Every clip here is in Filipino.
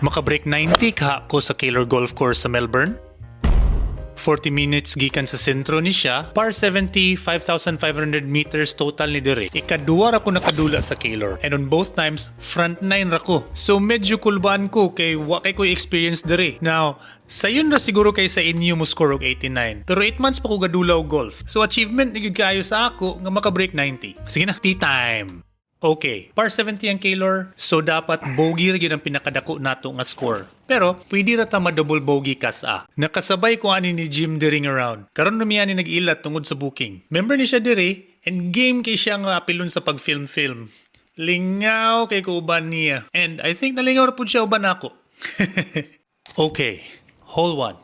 Maka-break 90 kaha ko sa Keilor Golf Course sa Melbourne. 40 minutes gikan sa sentro ni siya. Par 70, 5,500 meters total ni dire. Ikaduwa ra ko nakadula sa Keilor. And on both times, front 9 ra ko. So medyo kulbaan ko kay wa kay ko experience dire. Now, sayon ra siguro kay sa inyo mo score og 89. Pero 8 months pa ko gadula og golf. So achievement ni gyud kaayo sa ako nga maka-break 90. Sige na, tea time. Okay, par 70 ang Keilor, so dapat bogey ra gyud ang pinakadako nato nga score. Pero pwede ra ta ma-double bogey kas-a. Nakasabay ko ani ni Jim diring around. Karon numiya ni nag-ilat tungod sa booking. Member ni siya diri and game kay siya nga apilon sa pag-film. Lingaw kay ko uban niya. And I think nalingaw ra pud siya uban ako. Okay, hole 1.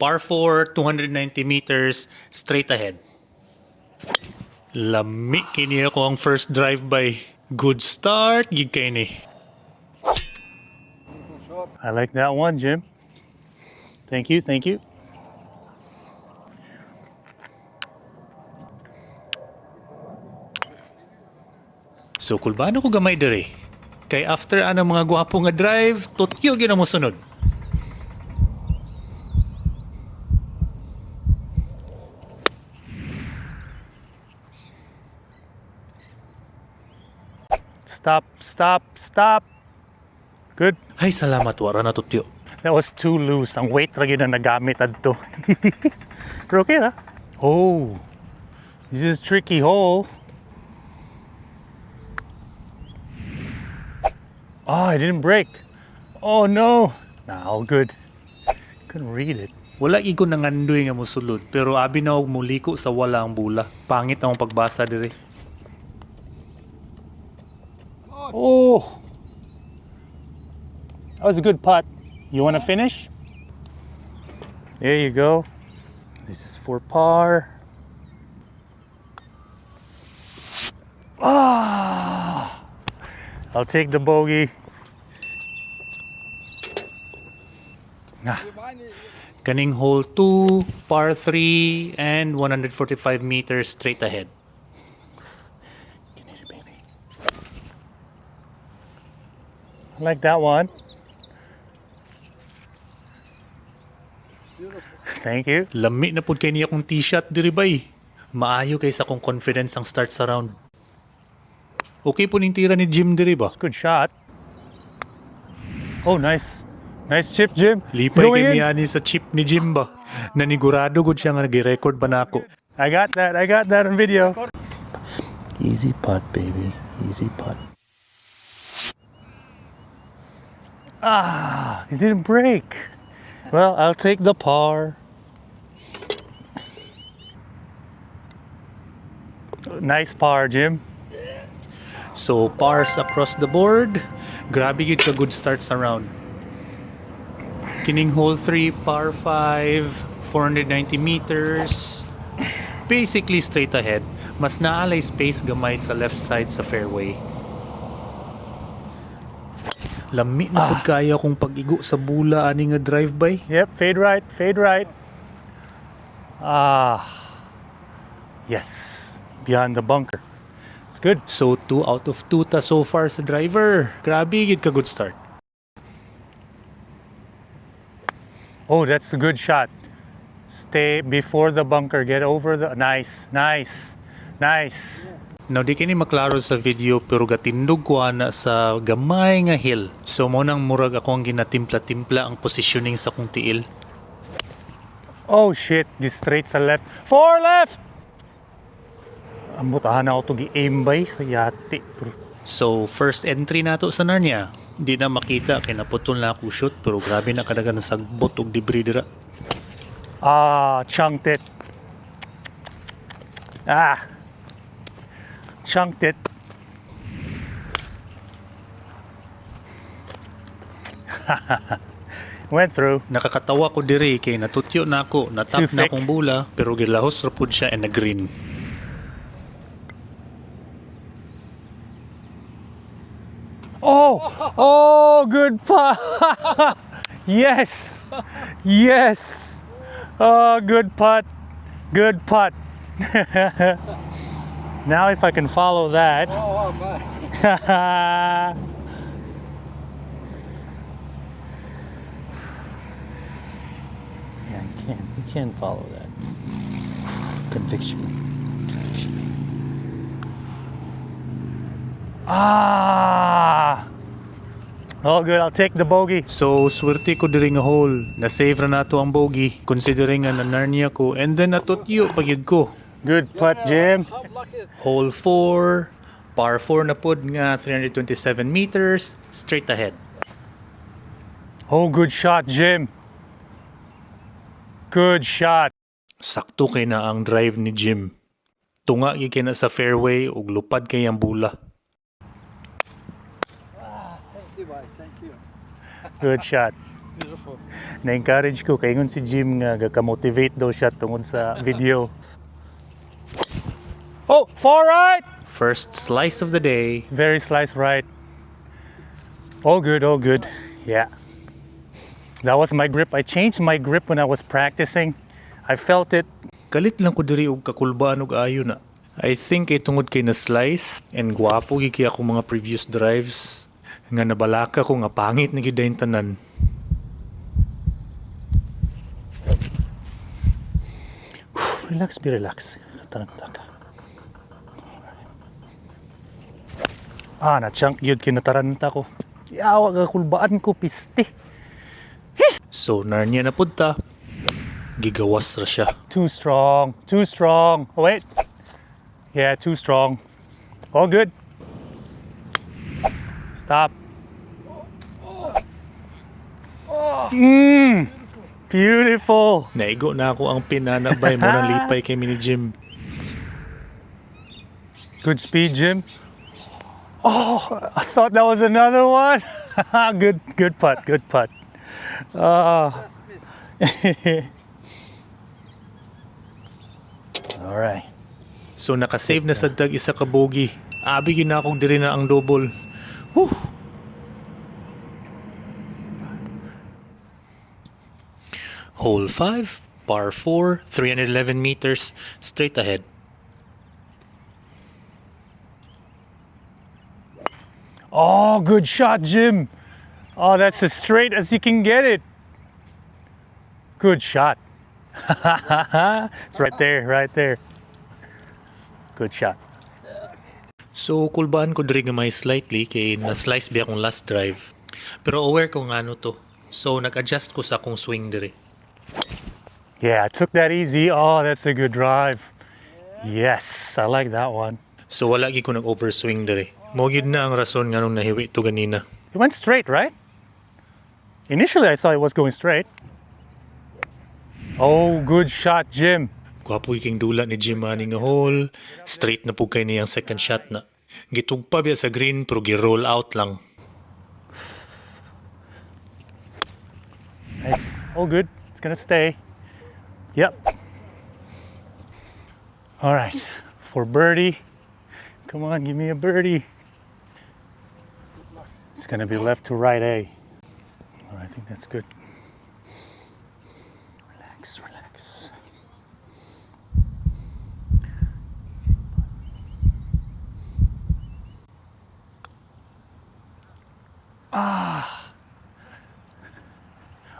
Par 4, 290 meters, straight ahead. Lami kini ako ang first drive-by. Good start, gid kay ni. I like that one, Jim. Thank you, thank you. So, kulbaan ako gamay dere. Kay after anang mga gwapo nga drive, tutyo gyud mo sunod. Stop. Good. Ay, salamat. Wara na tutyo. That was too loose. Ang weight ra gyud ang nagamit adto. Pero okay na. Oh. This is a tricky hole. Oh, I didn't break. Oh, no. Nah, all good. Couldn't read it. Wala ko nangandoy nga musulod. Pero abi na og muliko sa wala ang bula. Pangit ang pagbasa dire. Oh, that was a good putt. You want to finish? There you go. This is for par. Ah, I'll take the bogey. Kaning hole 2, par 3, and 145 meters straight ahead. I like that one. Beautiful. Thank you. Lami na pud kay niya kung t-shot diri bay. Maayo kay sa kong confidence ang start sa round. Okay po ning tira ni Jim diri ba? Good shot. Oh, nice. Nice chip, Jim. Lipay kay miyani sa chip ni Jim ba? Nanigurado gud siya nga nagi-record ba nako. I got that on video. Easy putt, baby. Easy putt. Ah, it didn't break. Well, I'll take the par. Nice par, Jim. So, pars across the board. Grabe yun ka good start sa round. Kining hole 3, par 5, 490 meters. Basically straight ahead. Mas naalay space gamay sa left side sa fairway. Lami na pud kaya kung pag-igo sa bula ani nga drive-by. Yep, fade right. Yes. Beyond the bunker. It's good. So 2 out of 2 ta so far sa driver. Grabe gid ka good start. Oh, that's a good shot. Stay before the bunker. Get over the nice. Now, di kini maklaro sa video pero gatindog ko ana sa gamay nga hill. So, mo nang murag ako ang ginatimpla-timpla ang positioning sa kong tiil. Oh, shit. Di straight sa left. 4 left! Ang butahan ako to gi-aim by sa yati. So, first entry nato sa Narnia. Di na makita, kinaputol na ako shoot pero grabe na kadaga ng sagbot og debris dira. Chunked it. Chunked it. Went through. Nakakatawa ko diri kay natutyo na ako, natap na akong bula pero gilahos ra pud siya and na green. Oh, good putt. Yes. Oh, good putt. Now if I can follow that. can't follow that. Conviction. Conviction. Oh good, I'll take the bogey. So, swerte ko diri nga hole. Na-save ra nato ang bogey. Considering nga nanarnia ko. And then natutyo pagyud ko. Good putt, Jim. Hole 4. Par 4 na pod nga 327 meters. Straight ahead. Oh, good shot, Jim. Good shot. Sakto kay na ang drive ni Jim. Tunga kay na sa fairway ug lupad kay ang bula. Good shot. Beautiful. Na-encourage ko kay ngun si Jim nga gaka-motivate daw siya tungod sa video. Oh, far right. First slice of the day. Very slice right. All good, all good. Yeah. That was my grip. I changed my grip when I was practicing. I felt it. Kalit lang ko diri og kakulbaan og ayo na. I think tungod kay na slice and gwapo gi kay ako mga previous drives nga nabalaka ko nga pangit na gid dayon tanan. Relax, be relax. Taranta ka. Na-chunk yun kinataranta ko. Yawa ka kulbaan ko, piste. So narnya na punta. Gigawas ra siya. Too strong, too strong. Oh, wait. Yeah, too strong. All good. Stop. Beautiful. Naigo na ako ang pinanabay mo ng lipay kay mini Jim. Good speed, Jim. Oh, I thought that was another one. Good putt, good putt. All right. So nakasave na sa dag isa ka bogey. Abi gyud na akong diri na ang double. Whew. Hole 5, par 4, 311 meters, straight ahead. Oh, good shot, Jim. Oh, that's as straight as you can get it. Good shot. It's right there, right there. Good shot. So kulbaan ko diri gamay slightly kay na-slice biya akong last drive. Pero aware ko nga ano to. So nag-adjust ko sa akong swing diri. Yeah, I took that easy. Oh, that's a good drive. Yes, I like that one. So wala gyud ko nag-overswing diri. Mo gyud na ang rason nga nung nahiwi to ganina. It went straight, right? Initially, I thought it was going straight. Oh, good shot, Jim. Gwapo king dula ni Jim ani nga hole. Straight na pug kay niyang second shot na. Gitugpa biya sa green pero gi-roll out lang. Nice. All good. It's gonna stay. Yep. All right. For birdie. Come on, give me a birdie. It's gonna be left to right, eh? All right, I think that's good. Relax, relax.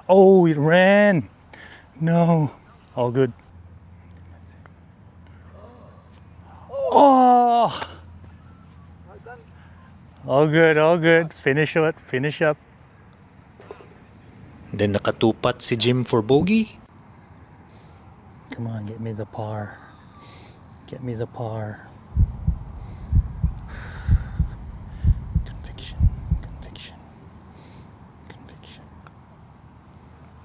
Oh, it ran. No. All good. Oh. All good, all good. Finish up, finish up. Then nakatupat si Jim for bogey. Come on, get me the par. Get me the par. Conviction, conviction, conviction.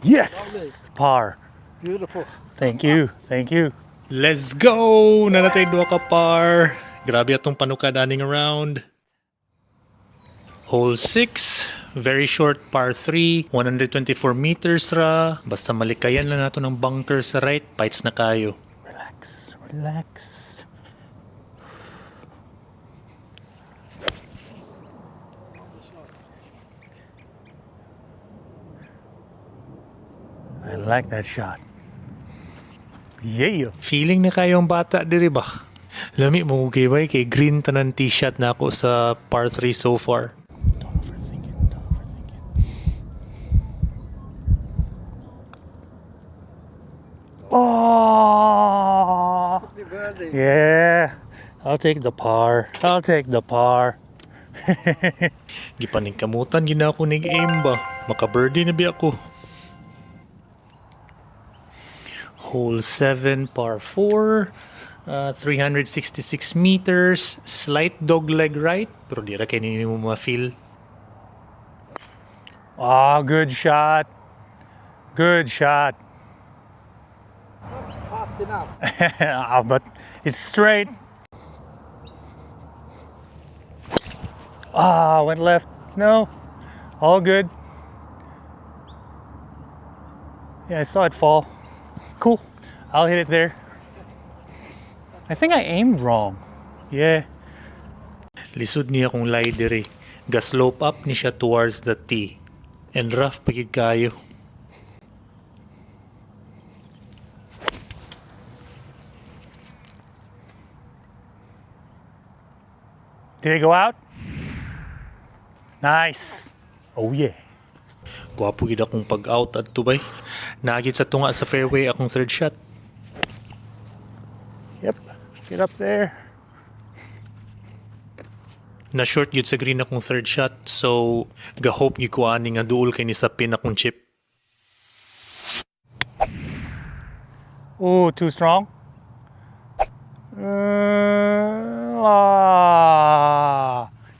Yes! Par. Beautiful. Thank you, thank you. Let's go! Nanatay duwa ka par. Grabe atong panukadaning around. Hole 6, very short par 3, 124 meters ra. Basta malikayan lang nato ng bunker sa right, bites na kayo. Relax, relax. I like that shot. Yeah. Feeling na kayong bata diri ba? Lami mo kay kay green tanan t-shirt na ako sa par 3 so far. Don't overthink it. Don't overthink it. Oh, Happy birthday. yeah. I'll take the par. I'll take the par. Gipaningkamutan gina ako nig-aim ba. Maka-birdie na biya ako. Hole 7, par 4. 366 meters. Slight dogleg right. Pero di ra kayo nini mo ma-feel. Oh, good shot. Good shot. Fast enough. But it's straight. Went left. No, all good. Yeah, I saw it fall. Cool. I'll hit it there. I think I aimed wrong. Yeah. Lisod niya kung lay diri. Ga-slope up ni siya towards the tee. And rough pagig kayo. Did it go out? Nice. Oh yeah. Gwapo gid akong pag-out at tubay. Nagit sa tunga sa fairway akong third shot. Yep. Get up there. Na short yun sa green akong third shot. So, ga-hope gikuhaan nga duol kay ni sa pin akong chip. Oh, too strong.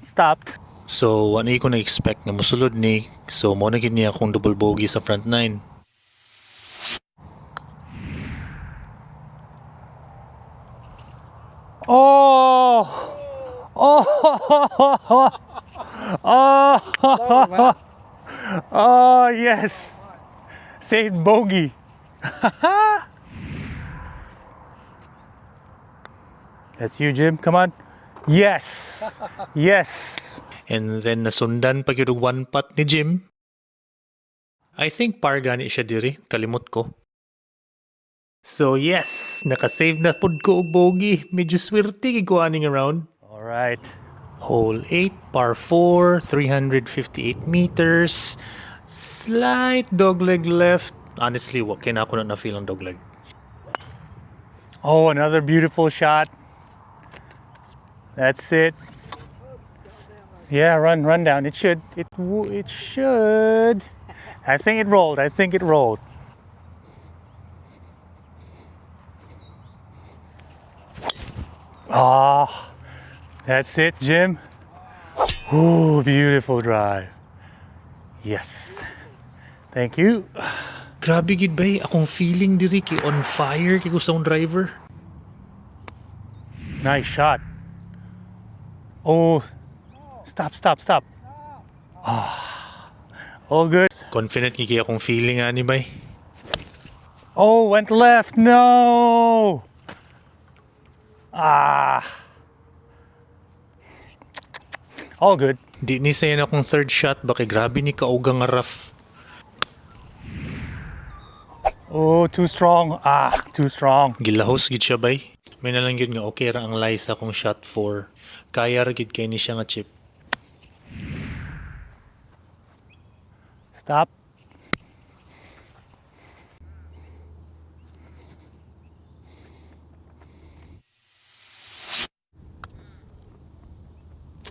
Stopped. So, ano ko na-expect nga musulod ni. So, mo na gid niya akong double bogey sa front nine. Oh! Oh! Oh! Oh, yes! Saved bogey. That's you, Jim. Come on. Yes! Yes! And then nasundan pag yung one putt ni Jim. I think par gani siya diri. Kalimot ko. So yes, nakasave na pod ko og bogey. Medyo swerte gikuhaning around. All right. Hole 8, par 4, 358 meters. Slight dogleg left. Honestly, what kaya na ako na feel ang dogleg. Oh, another beautiful shot. That's it. Yeah, run down. It should. It should. I think it rolled. I think it rolled. Ah, that's it, Jim. Ooh, beautiful drive. Yes. Thank you. Grabe gid bay, akong feeling diri kay on fire kay gusto akong driver. Nice shot. Oh, stop. Ah, all good. Confident kay akong feeling ani bay. Oh, went left. No. Ah. All good. Di ni sayon akong third shot ba kay grabe ni kaugang nga rough. Oh, too strong. Ah, too strong. Gilahos gid siya bay. May nalang yun nga okay ra ang lay sa akong shot 4. Kaya ra gid kay ni siya nga chip. Stop.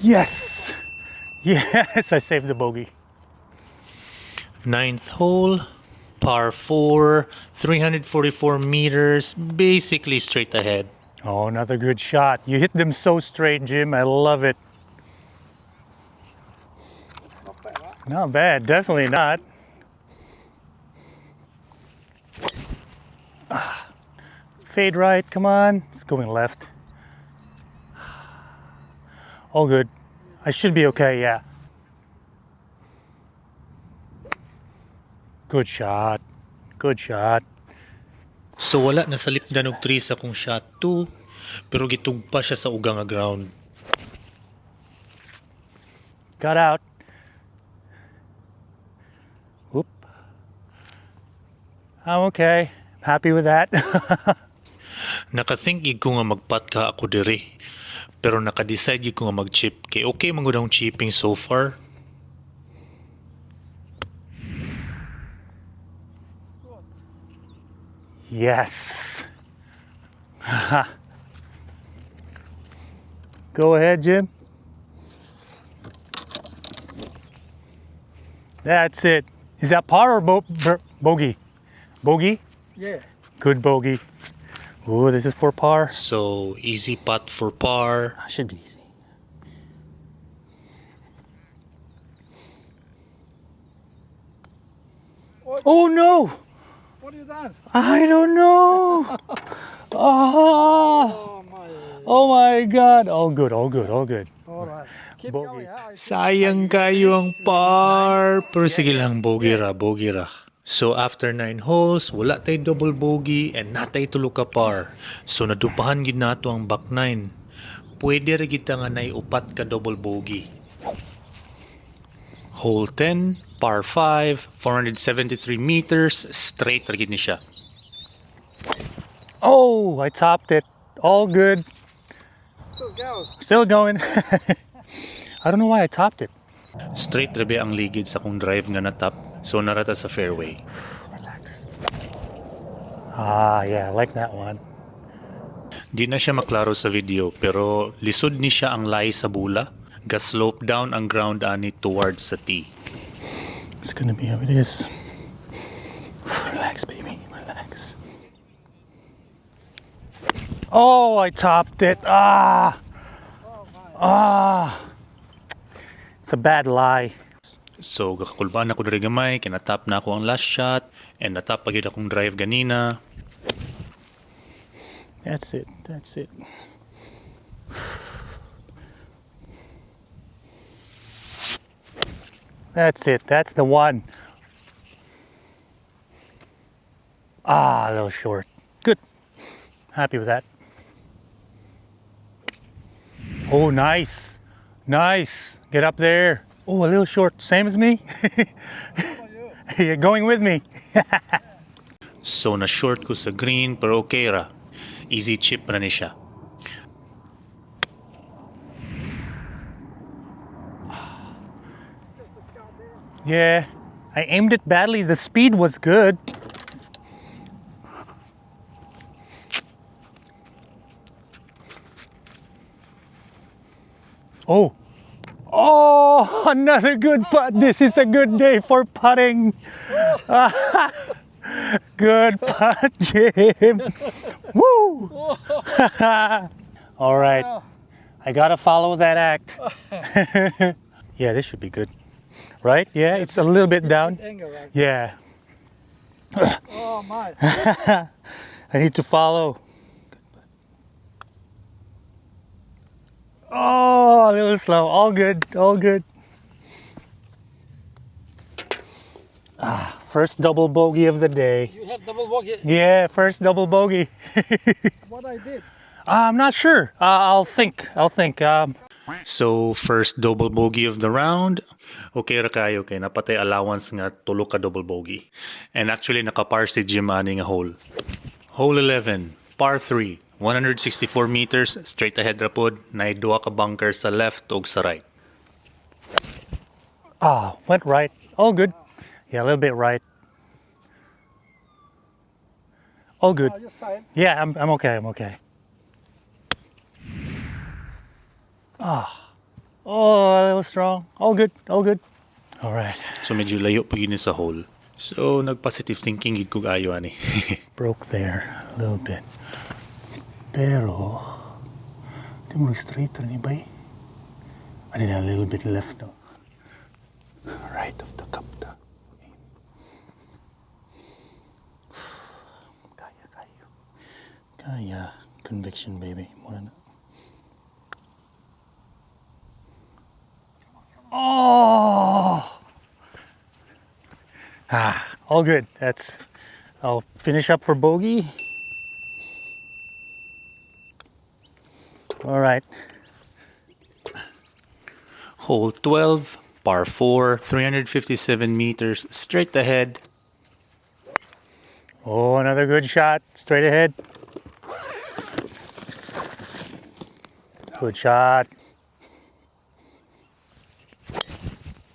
Yes. Yes, I saved the bogey. 9th hole, par 4, 344 meters, basically straight ahead. Oh, another good shot. You hit them so straight, Jim. I love it. Not bad. Definitely not. Fade right. Come on. It's going left. All good. I should be okay, yeah. Good shot. Good shot. So wala na salipdan og 3 sa akong shot 2, pero gitugpa siya sa ugang nga ground. Got out. Whoop. I'm okay. Happy with that. Nakathink gid ko nga magpat ka ako diri. Pero naka-decide gid ko nga mag-chip. Kay okay man gud ang chipping so far. Yes. Go ahead, Jim. That's it. Is that par or bogey? Bogey? Yeah. Good bogey. Ooh, this is for par. So, easy putt for par. Should be easy. Oh no! What have you done? I don't know. Oh, oh my God! All good, all good, all good. All right. Keep Bogey. going. Huh? Sayang kayo ang par. Pero sige lang, bogey ra, bogey ra. So after 9 holes, wala tay double bogey and natay tulo ka par. So nadupahan gid nato ang back 9. Pwede ra gid nga nay upat ka double bogey. Hole 10, par 5, 473 meters, straight ra gid ni siya. Oh, I topped it. All good. Still goes. Still going. I don't know why I topped it. Straight ra ba ang ligid sa kong drive nga natap. So narata sa fairway. Relax. Ah, yeah, I like that one. Di na siya maklaro sa video pero lisod ni siya ang lay sa bula. Ga-slope down ang ground ani towards sa tee. It's gonna be how it is. Relax, baby. Relax. Oh, I topped it. Ah. Ah. It's a bad lie. So gakakulbaan ako diri gamay, kinatap na ako ang last shot and natap pagid akong drive ganina. That's it. That's it. That's it. That's the one. Ah, a little short. Good. Happy with that. Oh, nice. Nice. Get up there. Oh, a little short. Same as me. You're going with me. So na short ko sa green pero okay ra. Easy chip na ni siya. Yeah, I aimed it badly. The speed was good. Oh. Oh, another good putt. This is a good day for putting. Good putt, Jim. Woo! All right. I gotta follow that act. Yeah, this should be good. Right? Yeah, it's a little bit down. Angle, right? Yeah. Oh my. I need to follow. Oh, a little slow. All good. All good. Ah, first double bogey of the day. You have double bogey. Yeah, first double bogey. What I did. I'm not sure. I'll think. So first double bogey of the round. Okay ra kayo kay napatay allowance nga tulo ka double bogey. And actually nakapar si Jim ani nga hole. Hole 11, par 3, 164 meters straight ahead ra pod, nay duha ka bunker sa left ug sa right. Ah, went right. All good. Yeah, a little bit right. All good. Your side. Yeah, I'm okay. I'm okay. Ah. Oh, a little strong. All good. All good. All right. So medyo layo pa gini sa hole. So nag-positive thinking gid kog ayo ani. Broke there a little bit. Pero, di mo straight rin iba eh. I did a little bit left though. Right of the cup. Kaya. Conviction, baby. Oh! Ah, all good. I'll finish up for bogey. All right. Hole 12, par 4, 357 meters straight ahead. Oh, another good shot. Straight ahead. Good shot.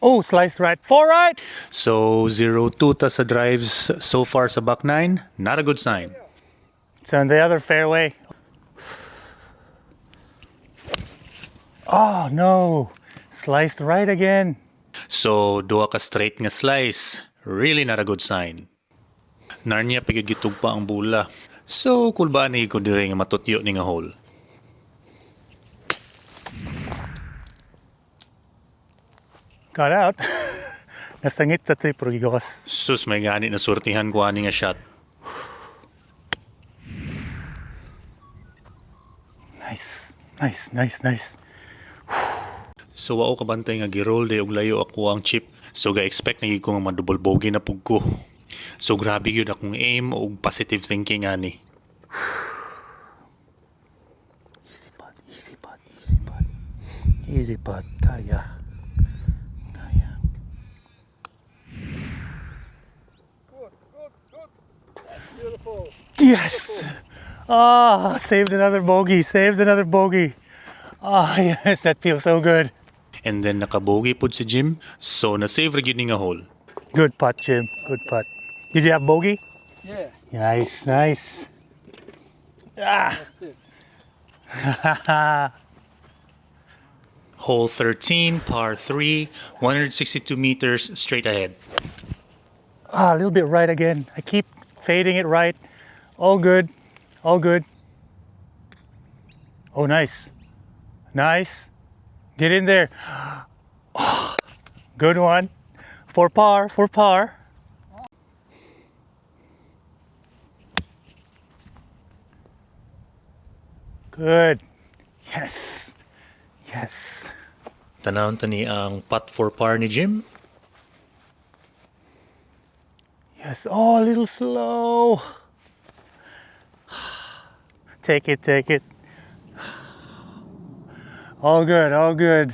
Oh, slice right. 4 right. So 0-2 ta sa drives so far sa back 9. Not a good sign. It's on the other fairway. Oh no, sliced right again. So, duha ka straight nga slice. Really not a good sign. Narnya pigid gitugpa ang bula. So, kulbaan ni ko dire nga matutyo ni nga hole. Got out. Nasangit sa trip, pero gigawas. Sus, may gani na surtihan ko ani nga shot. Nice. So, wao kabantay nga giroll day og layo ako ang chip. So, ga-expect na gid ko nga madouble bogey na pug ko. So, grabe yun akong aim og positive thinking ani. Easy putt. Kaya. Good. That's beautiful. Yes! Ah, saved another bogey. Ah, yes, that feels so good. And then nakabogey pud si Jim. So, na-save ra gyud ni nga hole. Good putt, Jim. Good putt. Did you have bogey? Yeah, Nice. Ah, that's it. Hole 13, par 3, 162 meters straight ahead. a little bit right again. I keep fading it right. All good. Oh, nice. Get in there. Oh, good one. For par. Good. Yes. Tanawon tani ang putt for par ni Jim. Yes. Oh, a little slow. Take it. All good.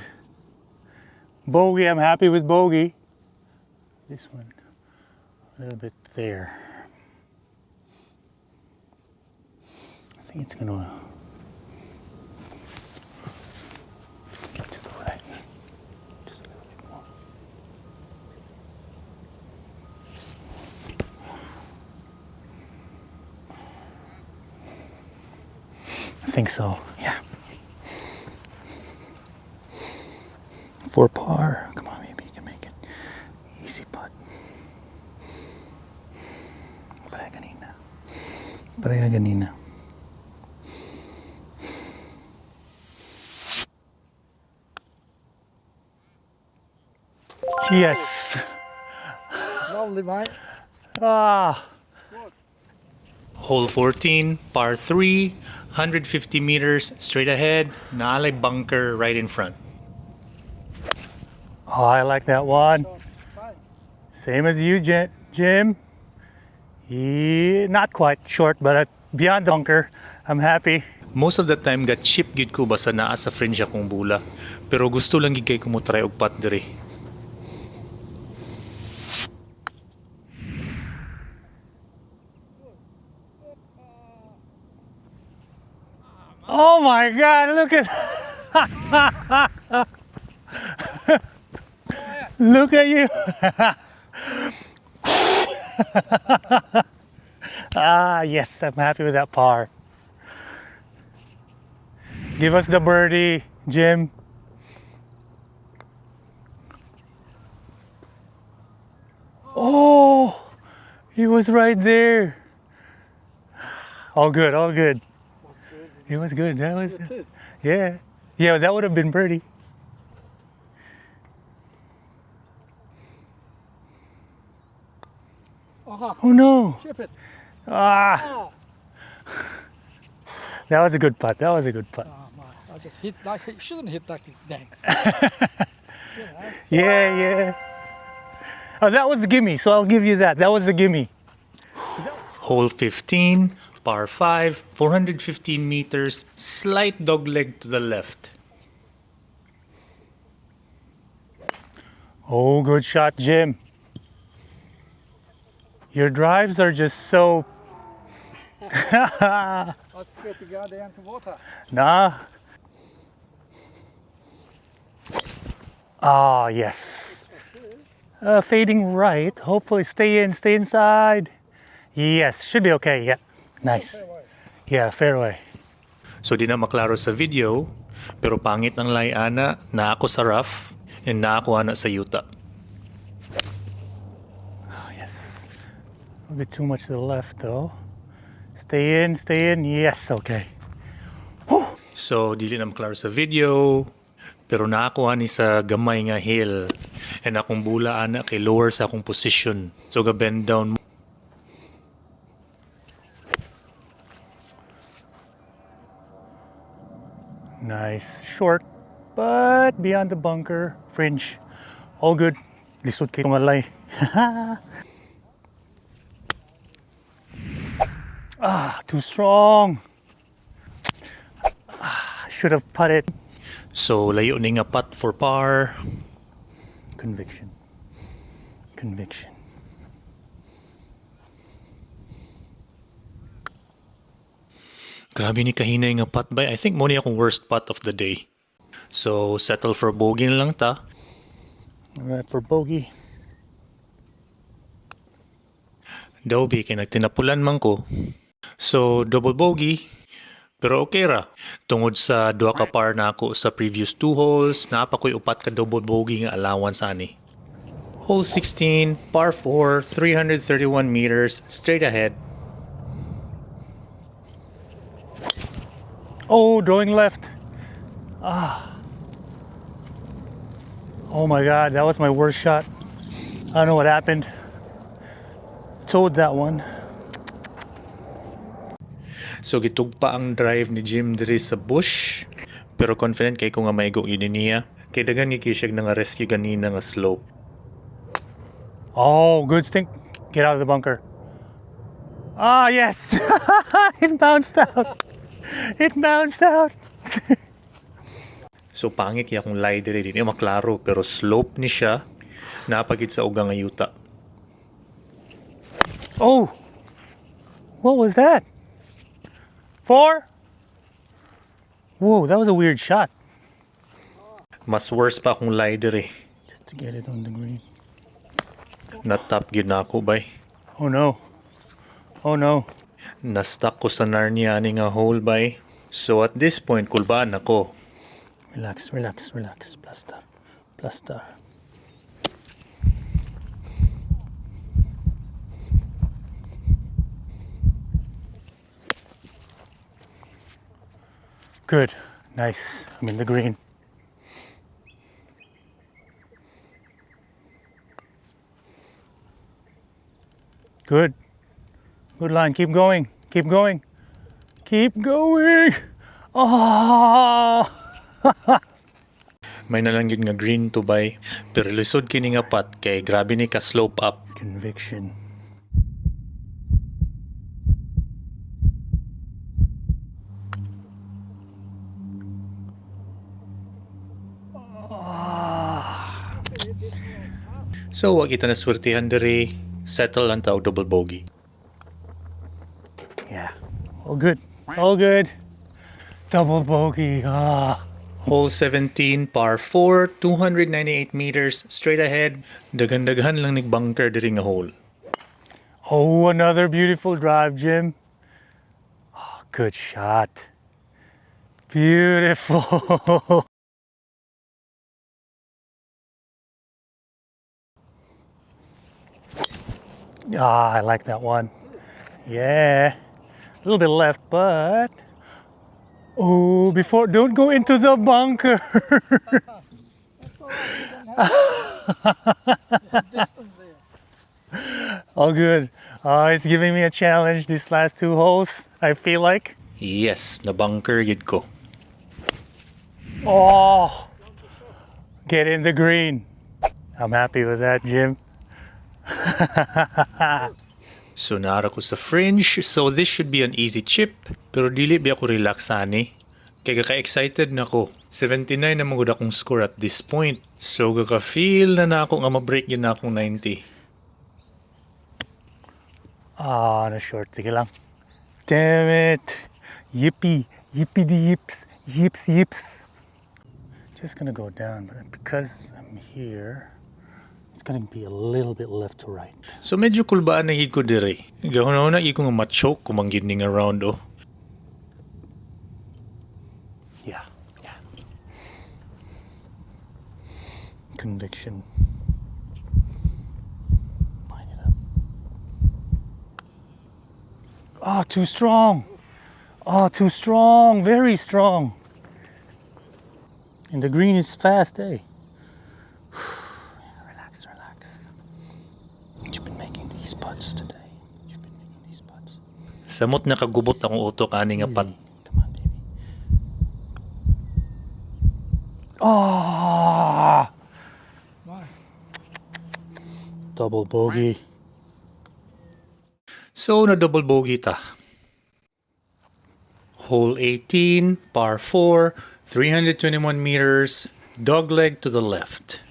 Bogey, I'm happy with bogey. This one, a little bit there. I think it's gonna get to the right. Just a little bit more. I think so, yeah. For par. Come on, maybe you can make it. Easy putt. Pareha ganina. Yes. Lovely, mate. Ah. Hole 14, par 3, 150 meters straight ahead. Naalay bunker right in front. Oh, I like that one. Fine. Same as you, Jim. Not quite short, but beyond the bunker. I'm happy. Most of the time got chip gid ko basta naa sa fringe akong bula. Pero gusto lang gid kay ko mo try og putt dire. Oh my God! Look at look at you. Yes, I'm happy with that par. Give us the birdie, Jim. Oh, he was right there. All good. Was good. It was good. That was That's it. yeah. That would have been birdie. Aha. Oh no! Chip it. Ah, that was a good putt. Oh, my. I just hit like it. Shouldn't hit like this. Dang. You know. Yeah. Oh, that was a gimme. So I'll give you that. That was a gimme. Hole 15, par 5, 415 meters, slight dogleg to the left. Oh, good shot, Jim. Your drives are just so. I was scared to go down to water. Nah. Ah, yes. Fading right. Hopefully stay inside. Yes, should be okay. Yeah. Nice. Yeah, fairway. So di na maklaro sa video, pero pangit ng layana na ako sa rough and na ako ana sa yuta. Oh, yes. A bit too much to the left, though. Stay in, stay in. Yes, okay. So dili na maklaro sa video, pero nakakuha ni sa gamay nga hill and akong bula ana kay lower sa akong position. So ga bend down. Nice. Short, but beyond the bunker. Fringe. All good. Lisod kay tumalay. Too strong. Should have putted. So layo ni nga putt for par. Conviction. Conviction. Grabe ni kahinay nga putt bay. I think mo ni akong worst putt of the day. So settle for bogey na lang ta. Alright, for bogey. Dawbi kay nagtinapulan man ko. So double bogey. Pero okay ra. Tungod sa duha ka par na ako sa previous 2 holes, napa ko'y upat ka double bogey nga allowance ani. Hole 16, par 4, 331 meters, straight ahead. Oh, drawing left. Oh my God, that was my worst shot. I don't know what happened. Towed that one. So gitugpa ang drive ni Jim diri sa bush. Pero confident kay ko nga maigo yun niya. Kay dagan ni Kishag na nga rescue ganina nga slope. Oh, good stink. Get out of the bunker. Ah, yes. It bounced out. It bounced out. So pangit kaya kung lie diri di niya maklaro pero slope ni siya napagid sa ugang nga yuta. Oh, what was that? 4? Whoa, that was a weird shot. Mas worse pa kung lie diri. Just to get it on the green. Na-top gyud na ako bay. Oh no. Oh no. Na-stuck ko sa Narnia ni nga hole bay. So at this point kulbaan ako. Relax, relax, relax. Plaster. Plaster. Good. Nice. I'm in the green. Good. Good line. Keep going. Keep going. Keep going. Oh. May nalanggid nga green to bay. Pero lisod kini nga pat kay grabe ni ka slope up. Conviction. So wa kita na swertihan diri. Settle lang tao double bogey. Yeah. All good. All good. Double bogey. Hole 17, par 4, 298 meters, straight ahead. Dagan-daghan lang bunker diri nga hole. Oh, another beautiful drive, Jim. Oh, good shot. Beautiful. I like that one. Yeah. A little bit left, but... Oh, don't go into the bunker. That's all right. Distance there. All good. It's giving me a challenge these last 2 holes, I feel like. Yes, na bunker gid ko. Oh, get in the green. I'm happy with that, Jim. So naara ko sa fringe, so this should be an easy chip. Pero dili bi ako relax ani. Kaya ka-excited na ko. 79 na magud akong score at this point. So kaka-feel na ako nga ma-break yun na akong 90. Na short. Sige lang. Damn it. Yippee. Yippee de yips. Yips yips. Just gonna go down, but because I'm here, it's gonna be a little bit left to right. So medyo kulbaan na higit ko diri. Gahon na higit ko nga ma-choke kumanggid ni nga round oh. conviction. Line it up. Oh, too strong. Oh, too strong. Very strong. And the green is fast, eh? Relax, relax. You've been making these putts today. You've been making these putts. Samot na kagubot akong utok ani nga pat. Easy. Come on, baby. Oh! Why? Double bogey. So, na double bogey ta. Hole 18, par 4, 321 meters, dogleg to the left.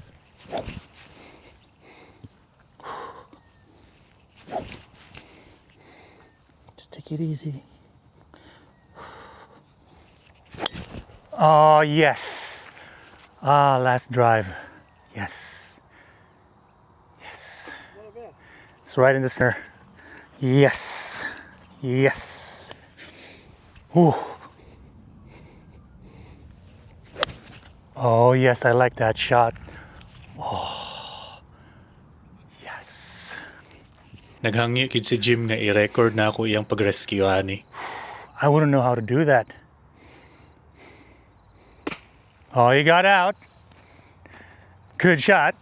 Just take it easy. Oh, yes. Ah, last drive. Yes. Yes. It's right in the center. Yes. Yes. Ooh. Oh, yes, I like that shot. Oh. Yes. Naghangi kid si Jim nga i-record na ako iyang pag-rescue ani. I wouldn't know how to do that. Oh, you got out. Good shot.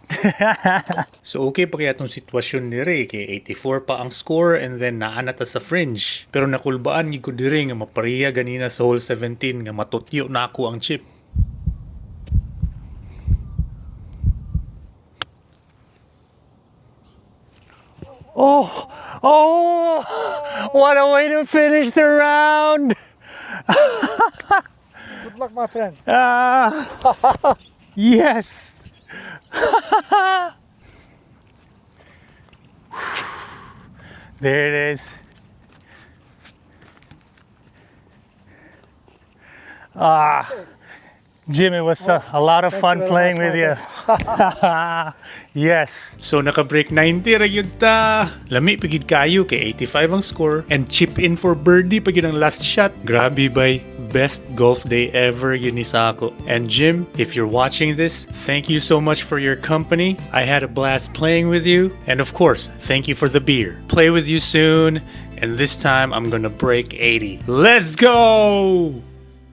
So okay pa kaya itong sitwasyon ni Ray kay 84 pa ang score and then naana ta sa fringe. Pero nakulbaan ni ko diri nga mapariya ganina sa hole 17 nga matutyo na ako ang chip. Oh, oh, what a way to finish the round. Good luck, my friend. Yes. There it is. Jim, it was a lot of fun very playing much, with you. Yes. So naka-break 90 ra gyud ta. Lami pigid kayo kay 85 ang score and chip in for birdie pagid ang last shot. Grabe bay, best golf day ever yun ni sa ako. And Jim, if you're watching this, thank you so much for your company. I had a blast playing with you, and of course, thank you for the beer. Play with you soon, and this time I'm gonna break 80. Let's go!